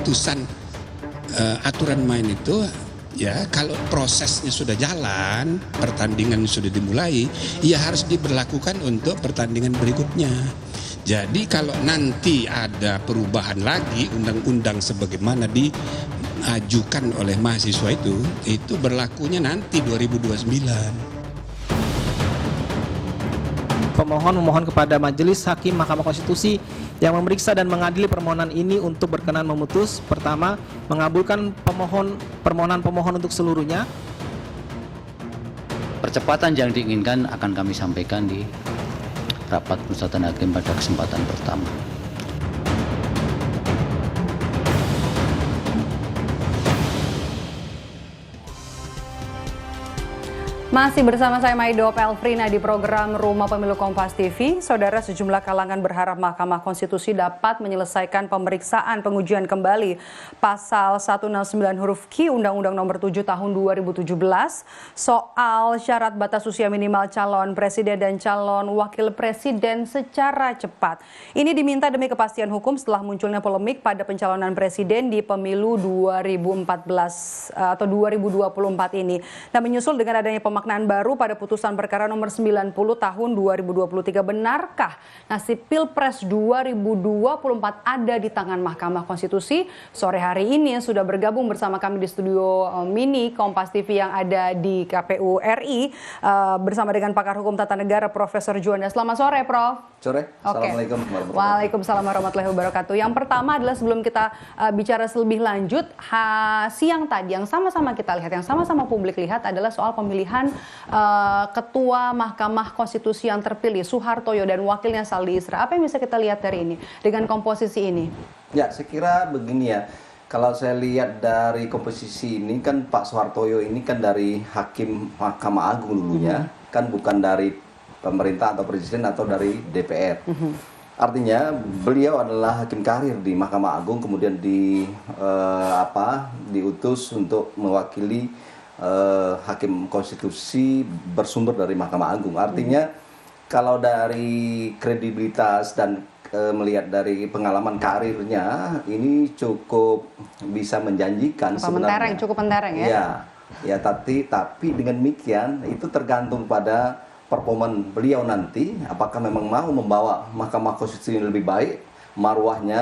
putusan aturan main itu, ya kalau prosesnya sudah jalan, pertandingan sudah dimulai, ya harus diberlakukan untuk pertandingan berikutnya. Jadi kalau nanti ada perubahan lagi undang-undang sebagaimana diajukan oleh mahasiswa itu berlakunya nanti 2029. Pemohon memohon kepada Majelis Hakim Mahkamah Konstitusi yang memeriksa dan mengadili permohonan ini untuk berkenan memutus. Pertama, mengabulkan permohonan pemohon untuk seluruhnya. Percepatan yang diinginkan akan kami sampaikan di rapat permusyawaratan hakim pada kesempatan pertama. Masih bersama saya Maido Pelfrina di program Rumah Pemilu Kompas TV. Saudara, sejumlah kalangan berharap Mahkamah Konstitusi dapat menyelesaikan pemeriksaan pengujian kembali pasal 169 huruf Q Undang-Undang Nomor 7 Tahun 2017 soal syarat batas usia minimal calon presiden dan calon wakil presiden secara cepat. Ini diminta demi kepastian hukum setelah munculnya polemik pada pencalonan presiden di pemilu 2014 atau 2024 ini. Nah, menyusul dengan adanya pemaknaan baru pada putusan perkara nomor 90 tahun 2023, benarkah nasib Pilpres 2024 ada di tangan Mahkamah Konstitusi? Sore hari ini sudah bergabung bersama kami di studio mini Kompas TV yang ada di KPU RI bersama dengan pakar hukum tata negara Profesor Juanda. Selamat sore, Prof. Sore. Assalamualaikum warahmatullahi wabarakatuh. Waalaikumsalam warahmatullahi wabarakatuh. Yang pertama adalah sebelum kita bicara lebih lanjut, siang tadi yang sama-sama kita lihat, yang sama-sama publik lihat adalah soal pemilihan Ketua Mahkamah Konstitusi yang terpilih Soehartojo dan wakilnya Saldi Isra. Apa yang bisa kita lihat dari ini dengan komposisi ini? Ya, saya kira begini ya. Kalau saya lihat dari komposisi ini kan Pak Soehartojo ini kan dari Hakim Mahkamah Agung dulunya, kan bukan dari pemerintah atau presiden atau dari DPR. Artinya beliau adalah hakim karir di Mahkamah Agung, kemudian diutus untuk mewakili Hakim Konstitusi bersumber dari Mahkamah Agung. Artinya kalau dari kredibilitas dan melihat dari pengalaman karirnya ini cukup bisa menjanjikan sebenarnya. Cukup mentereng ya. Ya, tapi dengan demikian itu tergantung pada performan beliau nanti, apakah memang mau membawa Mahkamah Konstitusi lebih baik, marwahnya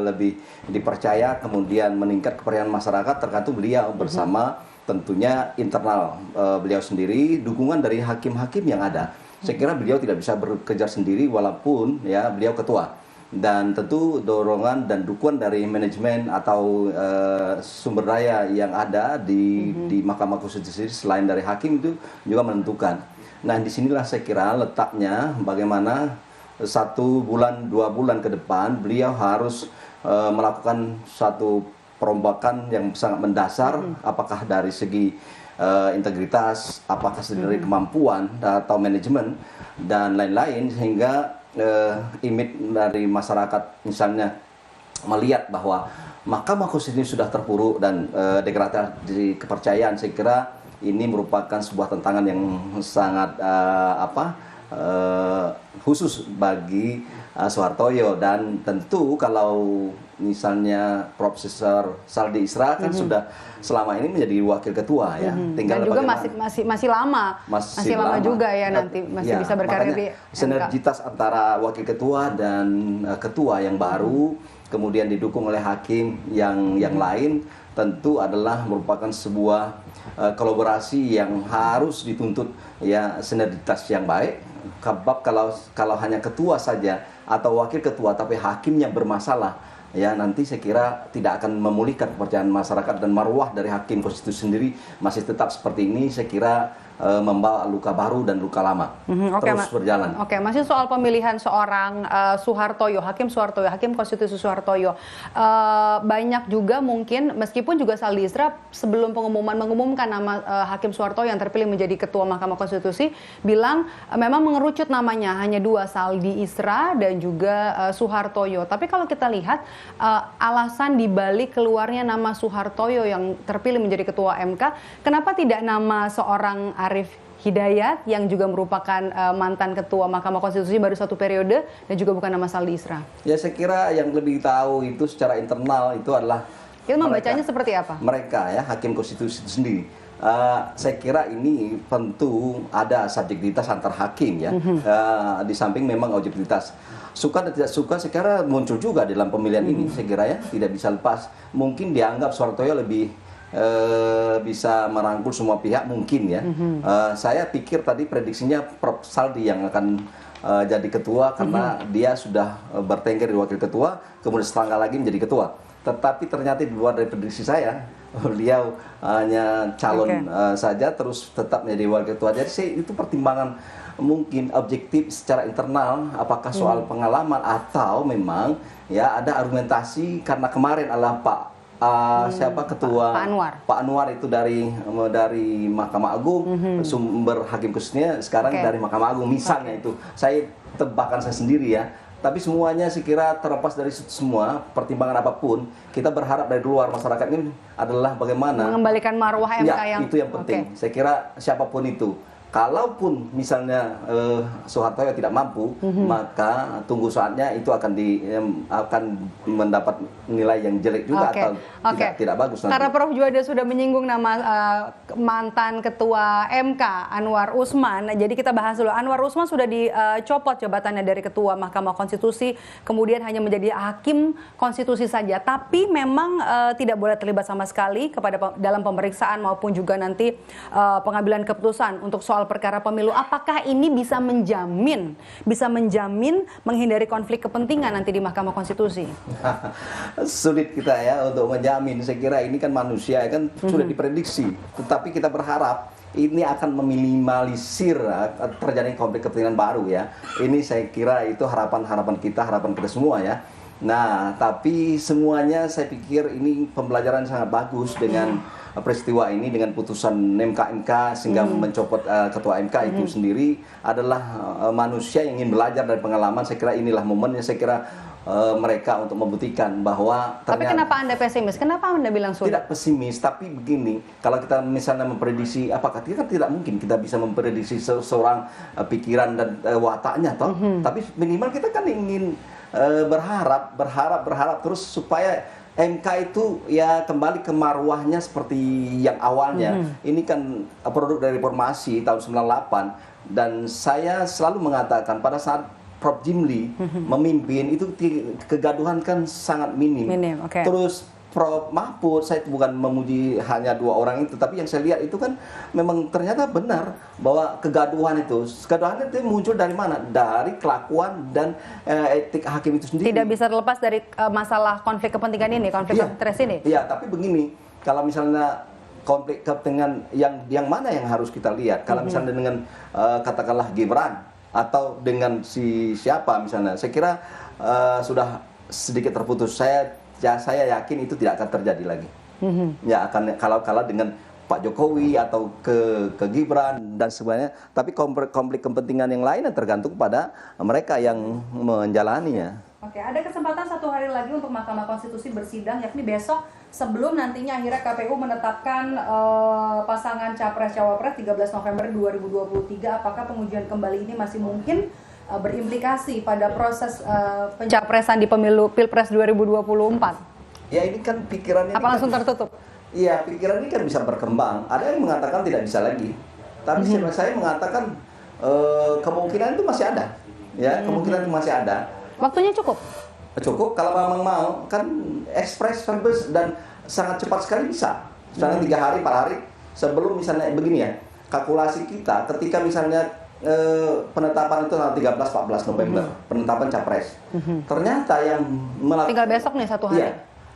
lebih dipercaya, kemudian meningkat kepercayaan masyarakat, tergantung beliau bersama tentunya internal beliau sendiri, dukungan dari hakim-hakim yang ada. Saya kira beliau tidak bisa bekerja sendiri walaupun ya beliau ketua. Dan tentu dorongan dan dukungan dari manajemen atau sumber daya yang ada di Mahkamah Konstitusi selain dari hakim itu juga menentukan. Nah, disinilah saya kira letaknya bagaimana 1 bulan, 2 bulan ke depan beliau harus melakukan satu perombakan yang sangat mendasar, apakah dari segi integritas, apakah dari kemampuan atau manajemen dan lain-lain, sehingga image dari masyarakat misalnya melihat bahwa Mahkamah Konstitusi sudah terpuruk dan degradasi kepercayaan. Saya kira ini merupakan sebuah tantangan yang sangat khusus bagi Soehartojo, dan tentu kalau misalnya Profesor Saldi Isra kan sudah selama ini menjadi wakil ketua ya. Tinggal dan juga masih lama juga ya nanti masih bisa berkarir di sinergitas antara wakil ketua dan ketua yang baru kemudian didukung oleh hakim yang lain tentu adalah merupakan sebuah kolaborasi yang harus dituntut ya, sinergitas yang baik. Sebab kalau hanya ketua saja atau wakil ketua tapi hakimnya bermasalah, ya nanti saya kira tidak akan memulihkan kepercayaan masyarakat, dan marwah dari hakim konstitusi sendiri masih tetap seperti ini. Saya kira membawa luka baru dan luka lama terus berjalan. Masih soal pemilihan seorang Soehartojo, Hakim Konstitusi Soehartojo. Banyak juga mungkin, meskipun juga Saldi Isra sebelum mengumumkan nama Hakim Soehartojo yang terpilih menjadi Ketua Mahkamah Konstitusi, bilang memang mengerucut namanya hanya 2, Saldi Isra dan juga Soehartojo. Tapi kalau kita lihat alasan dibalik keluarnya nama Soehartojo yang terpilih menjadi Ketua MK, kenapa tidak nama seorang Arief Hidayat yang juga merupakan mantan ketua Mahkamah Konstitusi baru 1 periode dan juga bukan nama Saldi Isra. Ya saya kira yang lebih tahu itu secara internal itu adalah Kita membacanya seperti apa? Mereka ya Hakim Konstitusi itu sendiri. Saya kira ini tentu ada subjektivitas antar hakim ya. Di samping memang objektivitas. Suka dan tidak suka saya kira muncul juga dalam pemilihan ini. Saya kira ya tidak bisa lepas. Mungkin dianggap Suhartoyo lebih bisa merangkul semua pihak mungkin ya. Saya pikir tadi prediksinya Prof. Saldi yang akan jadi ketua karena dia sudah bertengger di wakil ketua, kemudian setengah lagi menjadi ketua. Tetapi ternyata di luar dari prediksi saya, beliau hanya calon saja terus tetap menjadi wakil ketua. Jadi itu pertimbangan mungkin objektif secara internal, apakah soal pengalaman atau memang ya ada argumentasi karena kemarin adalah siapa ketua Pak Anwar itu dari Mahkamah Agung, sumber hakim khususnya sekarang dari Mahkamah Agung misalnya itu. Saya tebakan saya sendiri ya. Tapi semuanya saya kira terlepas dari semua pertimbangan apapun, kita berharap dari luar masyarakat ini adalah bagaimana mengembalikan marwah MK yang itu yang penting. Saya kira siapapun itu. Kalaupun misalnya Suhartoyo tidak mampu, maka tunggu saatnya itu akan mendapat nilai yang jelek juga atau tidak bagus nanti. Karena Prof juga sudah menyinggung nama mantan ketua MK Anwar Usman, jadi kita bahas dulu. Anwar Usman sudah dicopot jabatannya dari ketua Mahkamah Konstitusi, kemudian hanya menjadi hakim konstitusi saja, tapi memang tidak boleh terlibat sama sekali dalam pemeriksaan maupun juga nanti pengambilan keputusan untuk soal perkara pemilu. Apakah ini bisa menjamin menghindari konflik kepentingan nanti di Mahkamah Konstitusi? Sulit kita ya untuk menjamin. Saya kira ini kan manusia kan sudah diprediksi. Tetapi kita berharap ini akan meminimalisir terjadi konflik kepentingan baru ya. Ini saya kira itu harapan kita semua ya. Nah, tapi semuanya saya pikir ini pembelajaran sangat bagus dengan peristiwa ini, dengan putusan MK sehingga mencopot ketua MK itu sendiri adalah manusia yang ingin belajar dari pengalaman. Saya kira inilah momennya, saya kira mereka untuk membuktikan bahwa tapi kenapa Anda pesimis? Kenapa Anda bilang sulit? Tidak pesimis, tapi begini, kalau kita misalnya memprediksi, apakah tidak mungkin kita bisa memprediksi seseorang pikiran dan wataknya toh. Tapi minimal kita kan ingin berharap terus supaya MK itu ya kembali ke marwahnya seperti yang awalnya. Ini kan produk dari reformasi tahun 98 dan saya selalu mengatakan pada saat Prof. Jimli memimpin itu kegaduhan kan sangat minim. Terus Prof. Mahfud, saya bukan memuji hanya 2 orang itu, tapi yang saya lihat itu kan memang ternyata benar bahwa kegaduhan itu muncul dari mana? Dari kelakuan dan etik hakim itu sendiri. Tidak bisa terlepas dari masalah konflik kepentingan ini, konflik interest ini. Iya, tapi begini, kalau misalnya konflik kepentingan yang mana yang harus kita lihat? Kalau misalnya dengan katakanlah Gibran atau dengan si siapa misalnya, saya kira sudah sedikit terputus. Saya yakin itu tidak akan terjadi lagi. Ya akan kalau kalah dengan Pak Jokowi atau ke Gibran dan sebagainya. Tapi konflik kepentingan yang lain tergantung pada mereka yang menjalaninya. Oke, ada kesempatan 1 hari lagi untuk Mahkamah Konstitusi bersidang, yakni besok sebelum nantinya akhirnya KPU menetapkan pasangan Capres-Cawapres 13 November 2023. Apakah pengujian kembali ini masih mungkin berimplikasi pada proses pencapresan di pemilu Pilpres 2024? Ya ini kan pikirannya. Apa langsung tertutup? Iya, pikiran ini kan bisa berkembang. Ada yang mengatakan tidak bisa lagi. Tapi saya mengatakan kemungkinan itu masih ada. Ya, kemungkinan itu masih ada. Waktunya cukup? Cukup kalau memang mau, kan ekspres, verbus dan sangat cepat sekali bisa. Misalnya 3 hari, 4 hari sebelum misalnya begini ya. Kalkulasi kita ketika misalnya penetapan itu tanggal 13-14 November, penetapan capres. Ternyata yang tinggal besok nih 1 hari. Iya,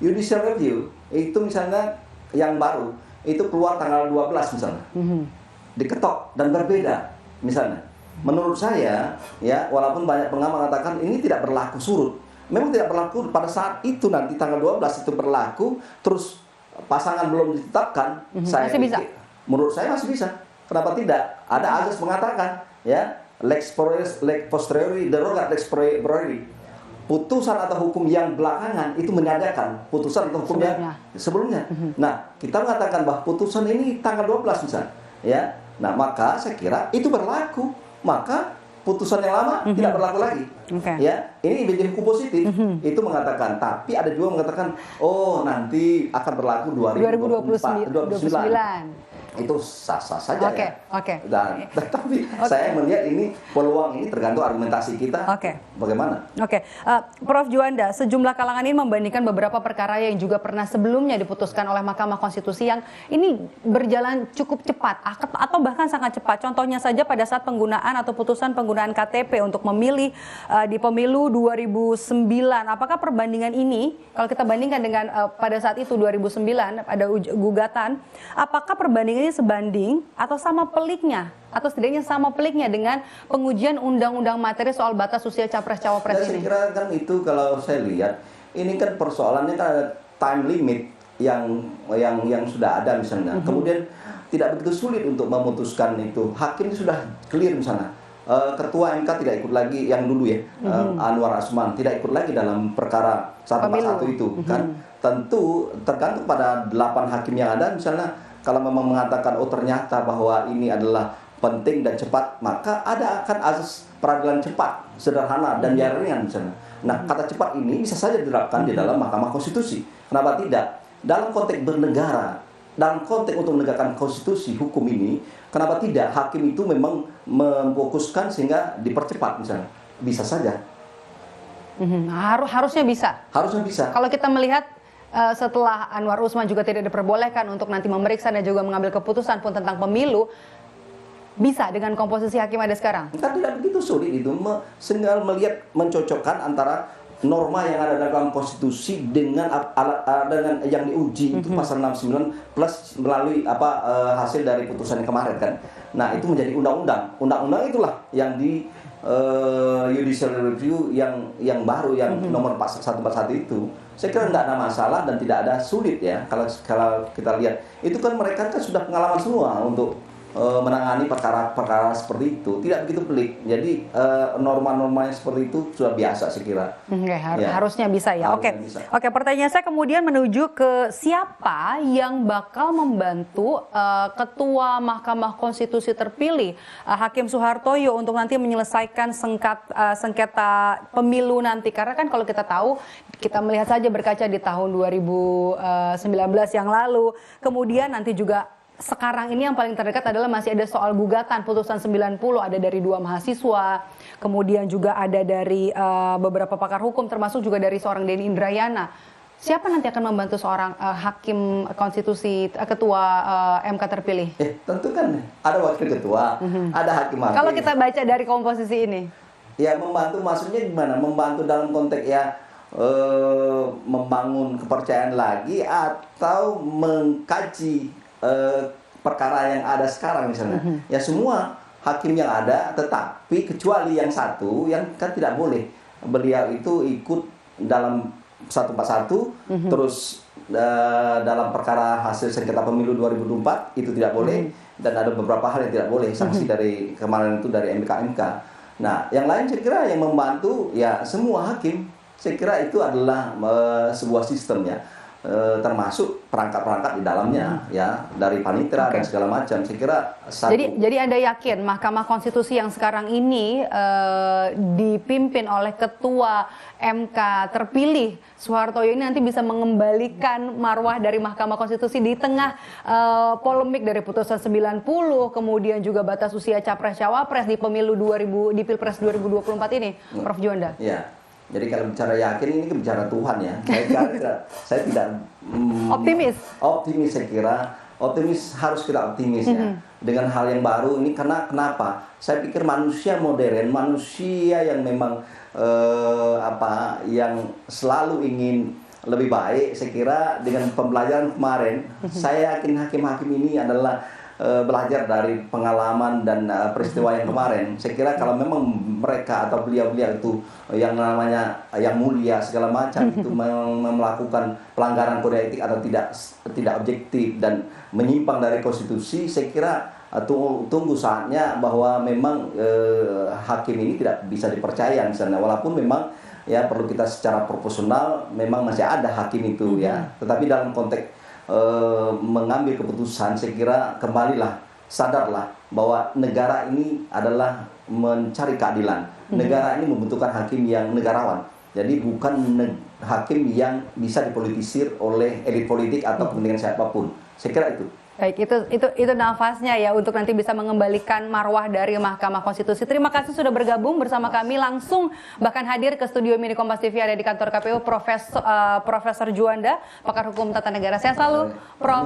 judicial review itu misalnya yang baru itu keluar tanggal 12 misalnya. Diketok dan berbeda misalnya. Menurut saya ya, walaupun banyak pengamat mengatakan ini tidak berlaku surut. Memang tidak berlaku pada saat itu, nanti tanggal 12 itu berlaku, terus pasangan belum ditetapkan, masih bisa. Menurut saya masih bisa. Kenapa tidak? Ada azas mengatakan ya, lex posteriori derogat lex priori. Putusan atau hukum yang belakangan itu meniadakan putusan atau hukumnya sebelumnya. Nah, kita mengatakan bahwa putusan ini tanggal 12 misalnya, ya. Nah, maka saya kira itu berlaku. Maka putusan yang lama tidak berlaku lagi. Ya, ini menjadi hukum positif. Itu mengatakan, tapi ada juga mengatakan, oh nanti akan berlaku 2029. Itu sah-sah saja ya. Dan tetapi saya melihat ini peluang ini tergantung argumentasi kita. Bagaimana? Prof Juanda, sejumlah kalangan ini membandingkan beberapa perkara yang juga pernah sebelumnya diputuskan oleh Mahkamah Konstitusi yang ini berjalan cukup cepat atau bahkan sangat cepat. Contohnya saja pada saat penggunaan atau putusan penggunaan KTP untuk memilih di pemilu 2009. Apakah perbandingan ini, kalau kita bandingkan dengan pada saat itu 2009 ada gugatan, apakah perbandingan ini sebanding atau sama peliknya atau setidaknya sama peliknya dengan pengujian undang-undang materi soal batas usia capres-cawapres ini? Saya kira kan itu kalau saya lihat ini kan persoalannya kan ada time limit yang sudah ada misalnya. Kemudian tidak begitu sulit untuk memutuskan itu. Hakim sudah clear misalnya. Ketua MK tidak ikut lagi yang dulu ya, Anwar Asman tidak ikut lagi dalam perkara 141 itu kan. Tentu tergantung pada 8 hakim yang ada misalnya. Kalau memang mengatakan oh ternyata bahwa ini adalah penting dan cepat, maka ada akan asas peradilan cepat, sederhana dan ringan misalnya. Nah, kata cepat ini bisa saja diterapkan di dalam Mahkamah Konstitusi. Kenapa tidak? Dalam konteks bernegara, dalam konteks untuk menegakkan konstitusi hukum ini, kenapa tidak hakim itu memang memfokuskan sehingga dipercepat misalnya? Bisa saja. Harusnya bisa. Harusnya bisa. Kalau kita melihat setelah Anwar Usman juga tidak diperbolehkan untuk nanti memeriksa dan juga mengambil keputusan pun tentang pemilu, bisa dengan komposisi hakim ada sekarang? Kan tidak begitu sulit itu, sehingga melihat mencocokkan antara norma yang ada dalam konstitusi dengan dengan yang diuji itu pasal 69 plus melalui hasil dari putusan yang kemarin kan. Nah, itu menjadi undang-undang. Undang-undang itulah yang di judicial review yang baru yang nomor 141 itu. Saya kira tidak ada masalah dan tidak ada sulit ya kalau kita lihat. Itu kan mereka kan sudah pengalaman semua untuk menangani perkara-perkara seperti itu, tidak begitu pelik. Jadi norma-norma yang seperti itu sudah biasa saya kira. Harusnya bisa ya. Oke, pertanyaan saya kemudian menuju ke siapa yang bakal membantu Ketua Mahkamah Konstitusi terpilih Hakim Soehartoyo untuk nanti menyelesaikan sengketa pemilu nanti. Karena kan kalau kita tahu, kita melihat saja berkaca di tahun 2019 yang lalu, kemudian nanti juga sekarang ini yang paling terdekat adalah masih ada soal gugatan putusan 90, ada dari 2 mahasiswa, kemudian juga ada dari beberapa pakar hukum, termasuk juga dari seorang Denny Indrayana. Siapa nanti akan membantu seorang hakim konstitusi, ketua MK terpilih? Tentu kan ada wakil ketua, ada hakim-hakim. Kalau kita baca dari komposisi ini? Ya membantu maksudnya gimana? Membantu dalam konteks ya membangun kepercayaan lagi atau mengkaji perkara yang ada sekarang misalnya. Ya semua hakim yang ada, tetapi kecuali yang satu yang kan tidak boleh. Beliau itu ikut dalam 141 terus dalam perkara hasil sengketa pemilu 2024 itu tidak boleh, dan ada beberapa hal yang tidak boleh, sanksi dari kemarin itu dari MK. Nah, yang lain saya kira yang membantu ya semua hakim. Saya kira itu adalah sebuah sistem ya. Termasuk perangkat-perangkat di dalamnya ya, dari panitera dan segala macam. Saya kira jadi Anda yakin Mahkamah Konstitusi yang sekarang ini dipimpin oleh Ketua MK terpilih Soehartoyo ini nanti bisa mengembalikan marwah dari Mahkamah Konstitusi di tengah polemik dari putusan 90, kemudian juga batas usia capres-cawapres di pemilu di Pilpres 2024 ini, Prof Juanda? Ya. Jadi kalau bicara yakin ini kan bicara Tuhan ya. Saya tidak optimis saya kira. Harus kita optimis ya. Dengan hal yang baru ini karena kenapa? Saya pikir manusia modern, manusia yang memang yang selalu ingin lebih baik. Saya kira dengan pembelajaran kemarin, saya yakin hakim-hakim ini adalah belajar dari pengalaman dan peristiwa yang kemarin. Saya kira kalau memang mereka atau beliau-beliau itu yang namanya yang mulia segala macam itu melakukan pelanggaran kode etik atau tidak objektif dan menyimpang dari konstitusi, saya kira tunggu saatnya bahwa memang hakim ini tidak bisa dipercaya misalnya, walaupun memang ya perlu kita secara proporsional memang masih ada hakim itu ya, tetapi dalam konteks mengambil keputusan saya kira kembalilah sadarlah bahwa negara ini adalah mencari keadilan. Negara ini membutuhkan hakim yang negarawan. Jadi bukan hakim yang bisa dipolitisir oleh elit politik atau kepentingan siapapun. Saya kira itu. Baik, itu nafasnya ya untuk nanti bisa mengembalikan marwah dari Mahkamah Konstitusi. Terima kasih sudah bergabung bersama kami langsung, bahkan hadir ke studio Mini Kompas TV ada di kantor KPU, Profesor Juanda, pakar hukum tata negara. Saya selalu, Prof.